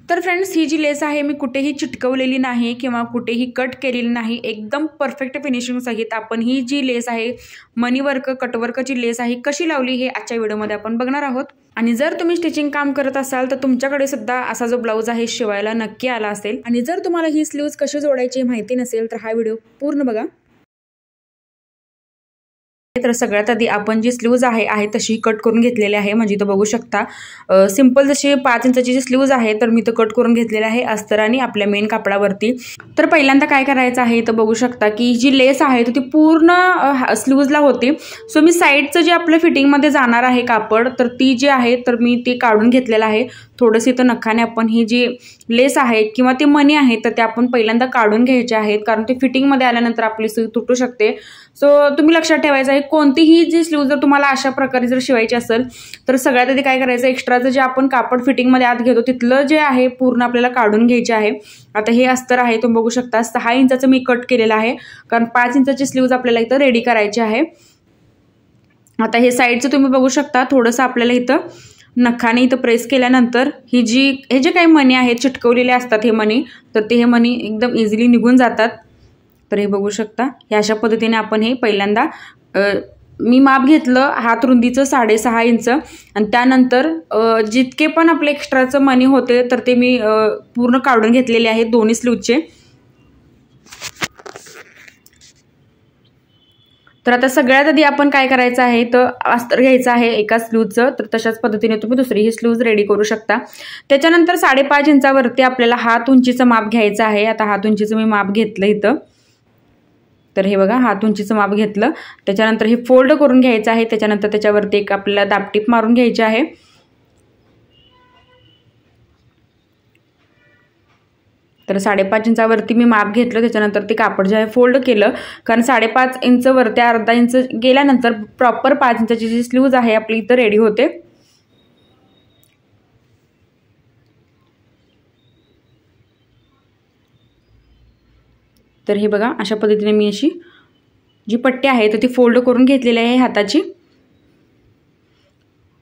तर फ्रेंड्स, ही जी लेस आहे मी कुठेही चिटकवलेली नाही किंवा कुठेही कट केलेली नाही, एकदम परफेक्ट फिनिशिंग सहित आपण ही जी लेस आहे मनी वर्क कटवर्कची लेस आहे कशी लावली हे आजच्या व्हिडिओमध्ये आपण बघणार आहोत। आणि जर तुम्ही स्टिचिंग काम करत असाल तर तुमच्याकडे सुद्धा असा जो ब्लाउज आहे शिवायला नक्की आला असेल। आणि जर तुम्हाला ही स्लीव्ज कशी जोडायची माहिती नसेल तर हा व्हिडिओ पूर्ण बघा। तर सगळ्यात आधी आपण जी स्लीव्ज आहे तशी कट करून घेतलेली आहे। म्हणजे तो बघू शकता सिंपल जशी 5 इंचाची जी स्लीव्ज आहे तर मी तो कट करून घेतलेली आहे अस्तराने आपल्या मेन कापडावरती। तर पहिल्यांदा काय करायचं आहे तर बघू शकता की जी लेस आहे ती पूर्ण स्लीव्जला होती। सो मी साइडचं जे आपल्या फिटिंग मध्ये जाणार आहे कापड तर ती जी आहे तर मी ती काढून घेतलेलं आहे। थोडंसं इथं नखाने आपण ही जी लेस आहे किंवा ती मणी आहे तर ते आपण पहिल्यांदा काढून घ्यायचे आहेत, कारण ते फिटिंग मध्ये आल्यानंतर आपली सुई तुटू शकते। सो तुम्ही लक्षात ठेवायचं आहे कोणतीही जी स्लीव जर तुम्हाला अशा प्रकारे जर शिवायची असेल तर सगळ्यात आधी काय करायचं, एक्स्ट्राचं जे आपण कापड फिटिंग मध्ये आत घेतो तिथलं जे आहे पूर्ण आपल्याला काढून घ्यायचे आहे। आता हे अस्तर आहे तुम्ही बघू शकता 6 इंचाचं मी कट केलेलं आहे, कारण 5 इंचाची स्लीव्ज आपल्याला इथं रेडी करायची आहे। आता हे साईडचं तुम्ही बघू शकता थोडंसं आपल्याला इथं नखाने इथं प्रेस केल्यानंतर हे जे काही मणी आहेत चिटकवलेले असतात हे मणी, तर ते हे मणी एकदम इझिली निघून जातात। तर हे बघू शकता ह्या अशा पद्धतीने आपण हे पहिल्यांदा मी माप घेतलं हात रुंदीचं 6.5 इंच आणि त्यानंतर जितके पण आपले एक्स्ट्राचं मणी होते तर ते मी पूर्ण काढून घेतलेले आहेत दोन्ही स्लीवचे। तर आता सगळ्यात आधी आपण काय करायचं आहे तर अस्तर घ्यायचं आहे एका स्लीवचं, तर तशाच पद्धतीने तुम्ही दुसरी ही स्लीव्ज रेडी करू शकता। त्याच्यानंतर 5.5 इंचावरती आपल्याला हात उंचीचं माप घ्यायचं आहे। आता हात उंचीचं मी माप घेतलं इथं, तर हे बघा हात उंचीचं माप घेतलं। त्याच्यानंतर हे फोल्ड करून घ्यायचं आहे, त्याच्यानंतर त्याच्यावरती एक आपल्याला दाबटीप मारून घ्यायची आहे। तर 5.5 इंचावरती मी माप घेतलं, त्याच्यानंतर ते कापड जे आहे फोल्ड केलं, कारण 5.5 इंच वरती अर्धा इंच गेल्यानंतर प्रॉपर 5 इंचाची जी स्लीव्ज आहे आपली इथं रेडी होते। तर हे बघा अशा पद्धतीने मी अशी जी पट्टी आहे तर ती फोल्ड करून घेतलेली आहे हाताची।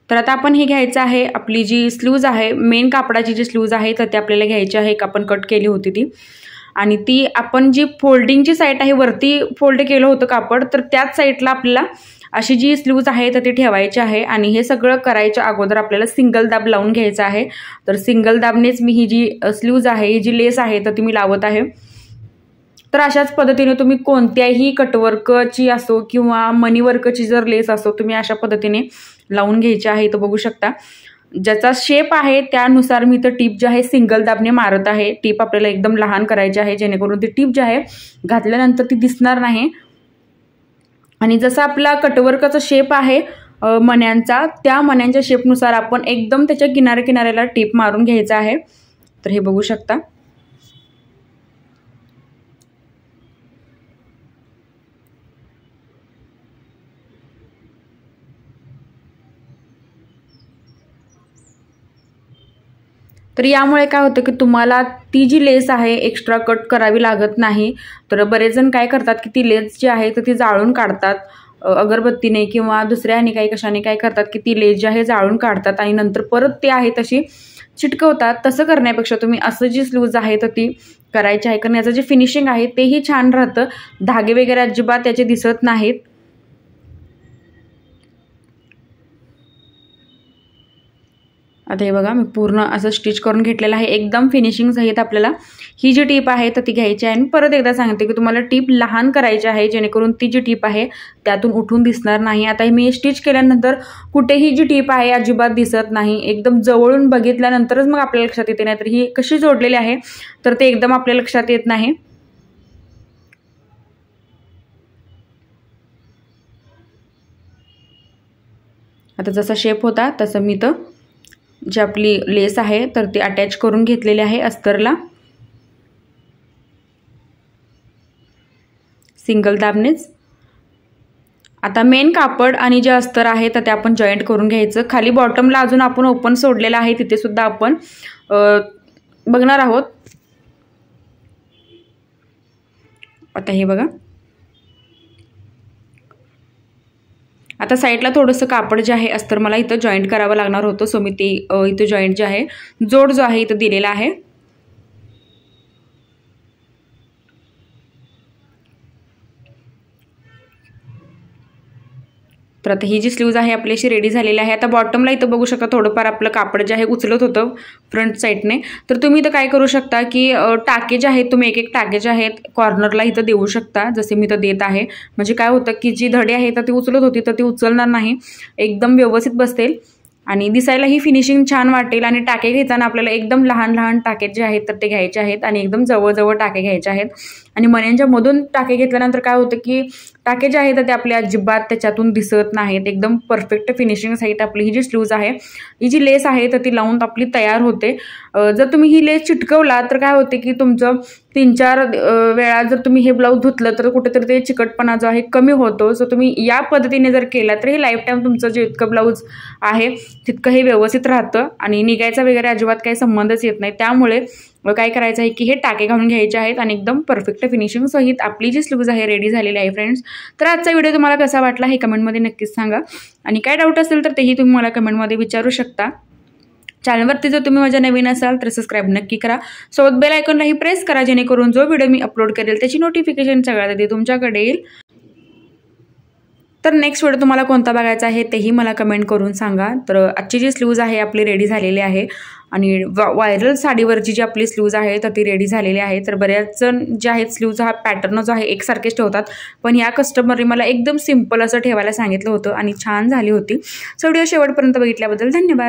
तर आता आपण हे घ्यायचं आहे आपली जी स्लीव्ज आहे मेन कापडाची जी स्लीव्ज आहे तर ती आपल्याला घ्यायची आहे, एक आपण कट केली होती ती, आणि ती आपण जी फोल्डिंगची साईड आहे वरती फोल्ड केलं होतं कापड तर त्याच साईडला आपल्याला अशी जी स्लीव्ज आहे तर ती ठेवायची आहे। आणि हे सगळं करायच्या अगोदर आपल्याला सिंगल दाब लावून घ्यायचा आहे। तर सिंगल दाबनेच मी ही जी स्लीव्ज आहे ही जी लेस आहे तर ती मी लावत आहे। तर अशाच पद्धतीने तुम्ही कोणत्याही कटवर्कची असो किंवा मनी वर्कची जर लेस असो तुम्ही अशा पद्धतीने लावून घ्यायची आहे। तर बघू शकता ज्याचा शेप आहे त्यानुसार मी तर टीप जी आहे सिंगल दाबने मारत आहे। टीप आपल्याला एकदम लहान करायची आहे जेणेकरून ती टीप जी आहे घातल्यानंतर ती दिसणार नाही। आणि जसा आपला कटवर्कचा शेप आहे मण्यांचा, त्या मण्यांच्या शेपनुसार आपण एकदम त्याच्या किनाऱ्याला टीप मारून घ्यायचा आहे। तर हे बघू शकता तर यामुळे काय होतं की तुम्हाला ती जी लेस आहे एक्स्ट्रा कट करावी लागत नाही। तर बरेच जण काय करतात की ती लेस जी आहे तर ती जाळून काढतात अगरबत्तीने किंवा दुसऱ्या आणि काही कशाने काय करतात की ती लेस जी आहे जाळून काढतात आणि नंतर परत ती आहे तशी चिटकवतात। तसं करण्यापेक्षा तुम्ही असं जी स्लीव्ज आहे तर ती करायची आहे, कारण याचं जे फिनिशिंग आहे तेही छान राहतं, धागे वगैरे अजिबात त्याचे दिसत नाहीत। आता हे बघा मी पूर्ण असं स्टिच करून घेतलेलं आहे एकदम फिनिशिंग सहित। आपल्याला ही जी टीप आहे तर ती घ्यायची आहे आणि परत एकदा सांगते की तुम्हाला टीप लहान करायची आहे जेणेकरून ती जी टीप आहे त्यातून उठून दिसणार नाही। आता मी स्टिच केल्यानंतर कुठेही जी टीप आहे अजिबात दिसत नाही, एकदम जवळून बघितल्यानंतरच मग आपल्या लक्षात येते, नाहीतर ही कशी जोडलेली आहे तर ते एकदम आपल्या लक्षात येत नाही। आता जसा शेप होता तसं मी तर जी आपली लेस आहे तर ती अटॅच करून घेतलेली आहे अस्तरला सिंगल दाबनेच। आता मेन कापड आणि जे अस्तर आहे तर ते आपण जॉईंट करून घ्यायचं। खाली बॉटमला अजून आपण ओपन सोडलेला आहे तिथे सुद्धा आपण बघणार आहोत। आता हे बघा आता साईडला थोडंसं कापड जे आहे अस्तर मला इथं जॉईंट करावं लागणार होतं, सो मी ते इथं जॉईंट जे आहे जोड जो आहे इथं दिलेला आहे. तर आता ही जी स्लीव्ज आहे आपली अशी रेडी झालेली आहे. आता बॉटमला इथं बघू शकता थोडंफार आपलं कापड जे आहे उचलत होतं फ्रंट साईडने. तर तुम्ही इथं काय करू शकता की टाके जे आहेत तुम्ही एक टाके जे आहेत कॉर्नरला इथं देऊ शकता, जसे मी इथं देत आहे. म्हणजे काय होतं की जी धडी आहे तर ती उचलत होती तर ती उचलणार नाही, एकदम व्यवस्थित बसतील आणि दिसायलाही फिनिशिंग छान वाटेल. आणि टाके घेताना आपल्याला एकदम लहान लहान टाके जे आहेत तर ते घ्यायचे आहेत आणि एकदम जवळजवळ टाके घ्यायचे आहेत. आणि मण्यांच्या मधून टाके घेतल्यानंतर काय होतं की टाके जे आहेत ते आपल्या अजिबात त्याच्यातून दिसत नाहीत, एकदम परफेक्ट फिनिशिंग सहित आपली ही जी स्लीव्ज आहे, ही जी लेस आहे तर ती लावून आपली तयार होते. जर तुम्ही ही लेस चिटकवला तर काय होते की तुमचं 3-4 वेळा जर तुम्ही हे ब्लाऊज धुतलं तर कुठेतरी ते चिकटपणा जो आहे कमी होतो. सो तुम्ही या पद्धतीने जर केला तर हे लाईफ टाईम तुमचं जे इतकं ब्लाऊज आहे तितकं हे व्यवस्थित राहतं आणि निघायचा वगैरे अजिबात काही संबंधच येत नाही. त्यामुळे काय करायचं आहे की हे टाके घालून घ्यायचे आहेत आणि एकदम परफेक्ट फिनिशिंग सहित आपली जी स्लीव्ज आहे रेडी झालेली आहे फ्रेंड्स. तर आजचा व्हिडिओ तुम्हाला कसा वाटला हे कमेंटमध्ये नक्कीच सांगा आणि काय डाऊट असेल तर तेही तुम्ही मला कमेंटमध्ये विचारू शकता. चॅनलवरती जर तुम्ही माझ्या नवीन असाल तर सबस्क्राईब नक्की करा, सोबत बेल आयकॉनलाही प्रेस करा, जेणेकरून जो व्हिडिओ मी अपलोड करेल त्याची नोटिफिकेशन सगळ्यात आधी तुमच्याकडे येईल. तर नेक्स्ट व्हिडिओ तुम्हाला कोणता बघायचा आहे तेही मला कमेंट करून सांगा. तर आजची जी स्लीव्ज आहे आपली रेडी झालेली आहे आणि व्हायरल साडीवरची जी आपली स्लीव्ज आहे तर ती रेडी झालेली आहे. तर बऱ्याच जण जे आहेत स्लीव्ज हा पॅटर्न जो आहे एकसारखेच ठेवतात, पण या कस्टमरने मला एकदम सिम्पल असं ठेवायला सांगितलं होतं आणि छान झाली होती. सो व्हिडिओ शेवटपर्यंत बघितल्याबद्दल धन्यवाद.